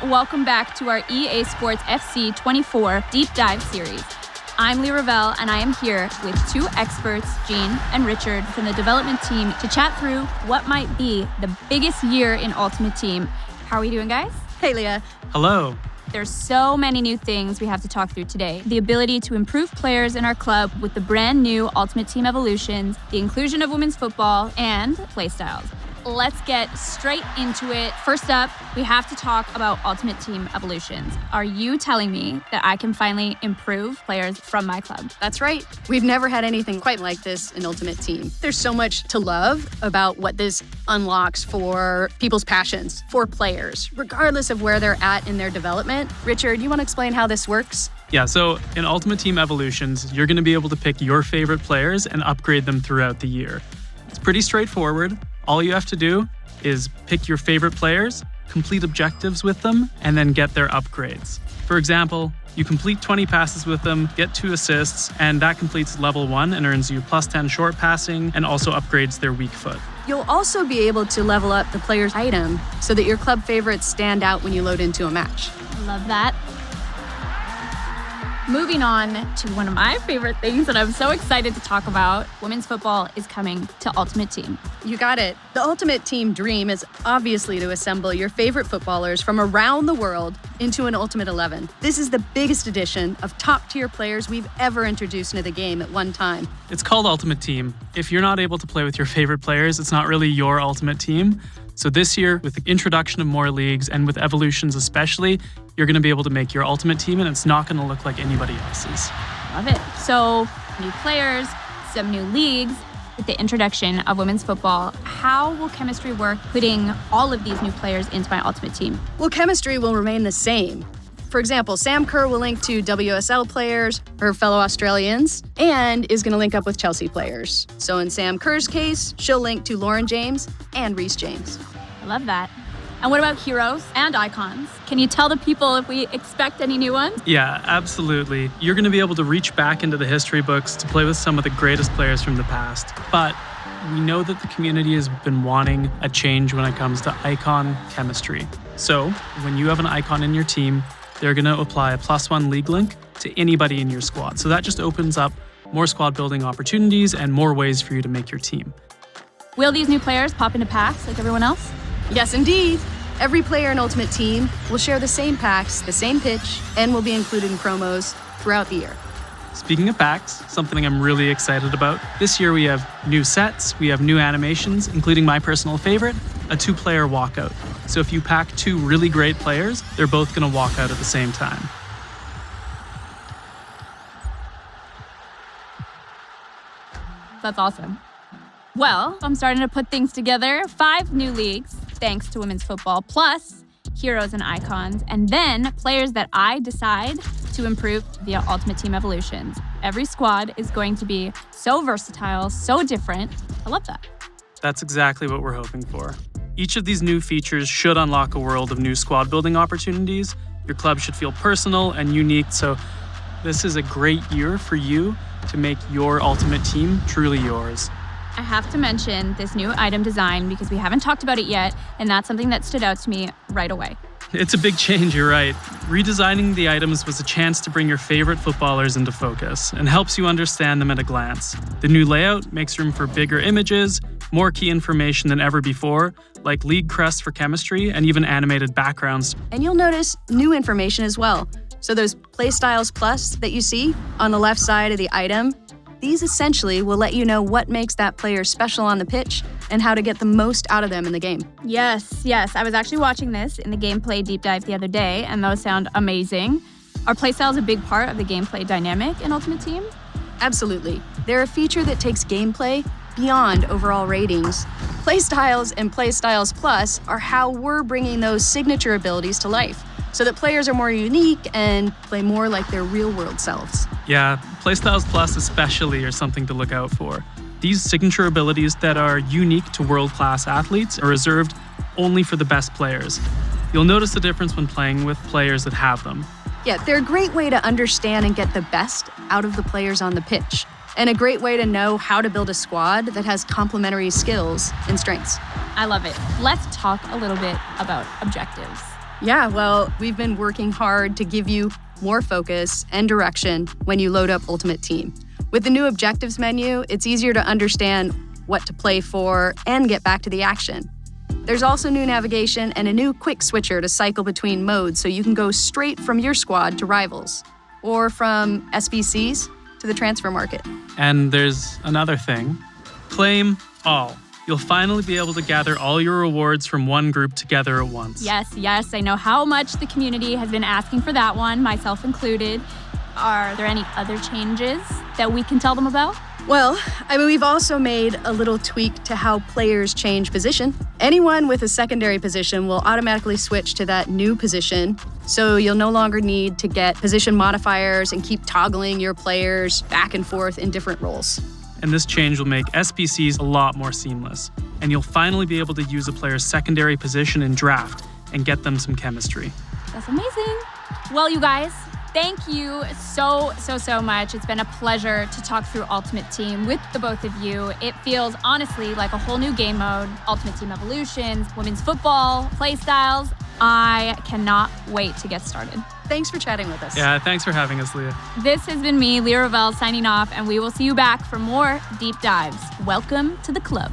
Welcome back to our EA Sports FC 24 Deep Dive series. I'm Lee Ravel, and I am here with two experts, Jean and Richard, from the development team to chat through what might be the biggest year in Ultimate Team. How are we doing, guys? Hey, Leah. Hello. There's so many new things we have to talk through today. The ability to improve players in our club with the brand new Ultimate Team evolutions, the inclusion of women's football, and playstyles. Let's get straight into it. First up, we have to talk about Ultimate Team evolutions. Are you telling me that I can finally improve players from my club? That's right. We've never had anything quite like this in Ultimate Team. There's so much to love about what this unlocks for people's passions, for players, regardless of where they're at in their development. Richard, you want to explain how this works? Yeah, so in Ultimate Team Evolutions, you're going to be able to pick your favorite players and upgrade them throughout the year. It's pretty straightforward. All you have to do is pick your favorite players, complete objectives with them, and then get their upgrades. For example, you complete 20 passes with them, get 2 assists, and that completes level 1 and earns you plus 10 short passing and also upgrades their weak foot. You'll also be able to level up the player's item so that your club favorites stand out when you load into a match. Love that. Moving on to one of my favorite things that I'm so excited to talk about, women's football is coming to Ultimate Team. You got it. The Ultimate Team dream is obviously to assemble your favorite footballers from around the world into an Ultimate 11. This is the biggest addition of top-tier players we've ever introduced into the game at one time. It's called Ultimate Team. If you're not able to play with your favorite players, it's not really your Ultimate Team. So this year, with the introduction of more leagues and with evolutions especially, you're going to be able to make your Ultimate Team and it's not going to look like anybody else's. Love it. So, new players, some new leagues. With the introduction of women's football, how will chemistry work putting all of these new players into my Ultimate Team? Well, chemistry will remain the same. For example, Sam Kerr will link to WSL players, her fellow Australians, and is going to link up with Chelsea players. So in Sam Kerr's case, she'll link to Lauren James and Reece James. I love that. And what about heroes and icons? Can you tell the people if we expect any new ones? Yeah, absolutely. You're going to be able to reach back into the history books to play with some of the greatest players from the past. But we know that the community has been wanting a change when it comes to icon chemistry. So when you have an icon in your team, they're going to apply a +1 league link to anybody in your squad. So that just opens up more squad building opportunities and more ways for you to make your team. Will these new players pop into packs like everyone else? Yes, indeed. Every player in Ultimate Team will share the same packs, the same pitch, and will be included in promos throughout the year. Speaking of packs, something I'm really excited about. This year we have new sets, we have new animations, including my personal favorite, a 2-player walkout. So if you pack 2 really great players, they're both going to walk out at the same time. That's awesome. Well, I'm starting to put things together. 5 new leagues, thanks to women's football, plus heroes and icons, and then players that I decide to improve via Ultimate Team Evolutions. Every squad is going to be so versatile, so different. I love that. That's exactly what we're hoping for. Each of these new features should unlock a world of new squad building opportunities. Your club should feel personal and unique, so this is a great year for you to make your Ultimate Team truly yours. I have to mention this new item design because we haven't talked about it yet, and that's something that stood out to me right away. It's a big change, you're right. Redesigning the items was a chance to bring your favorite footballers into focus and helps you understand them at a glance. The new layout makes room for bigger images, more key information than ever before, like league crests for chemistry and even animated backgrounds. And you'll notice new information as well. So those Playstyles Plus that you see on the left side of the item, these essentially will let you know what makes that player special on the pitch and how to get the most out of them in the game. Yes. I was actually watching this in the gameplay deep dive the other day, and those sound amazing. Are playstyles a big part of the gameplay dynamic in Ultimate Team? Absolutely. They're a feature that takes gameplay beyond overall ratings. Playstyles and Playstyles Plus are how we're bringing those signature abilities to life, so that players are more unique and play more like their real-world selves. Yeah, Playstyles Plus especially are something to look out for. These signature abilities that are unique to world-class athletes are reserved only for the best players. You'll notice the difference when playing with players that have them. Yeah, they're a great way to understand and get the best out of the players on the pitch, and a great way to know how to build a squad that has complementary skills and strengths. I love it. Let's talk a little bit about objectives. Yeah, well, we've been working hard to give you more focus and direction when you load up Ultimate Team. With the new objectives menu, it's easier to understand what to play for and get back to the action. There's also new navigation and a new quick switcher to cycle between modes so you can go straight from your squad to rivals, or from SBCs to the transfer market. And there's another thing. Claim all. You'll finally be able to gather all your rewards from one group together at once. Yes, I know how much the community has been asking for that one, myself included. Are there any other changes that we can tell them about? Well, we've also made a little tweak to how players change position. Anyone with a secondary position will automatically switch to that new position, so you'll no longer need to get position modifiers and keep toggling your players back and forth in different roles. And this change will make SBCs a lot more seamless. And you'll finally be able to use a player's secondary position in draft and get them some chemistry. That's amazing. Well, you guys, thank you so much. It's been a pleasure to talk through Ultimate Team with the both of you. It feels honestly like a whole new game mode. Ultimate Team Evolutions, women's football, playstyles. I cannot wait to get started. Thanks for chatting with us. Yeah, thanks for having us, Leah. This has been me, Leah Ravel, signing off, and we will see you back for more deep dives. Welcome to the club.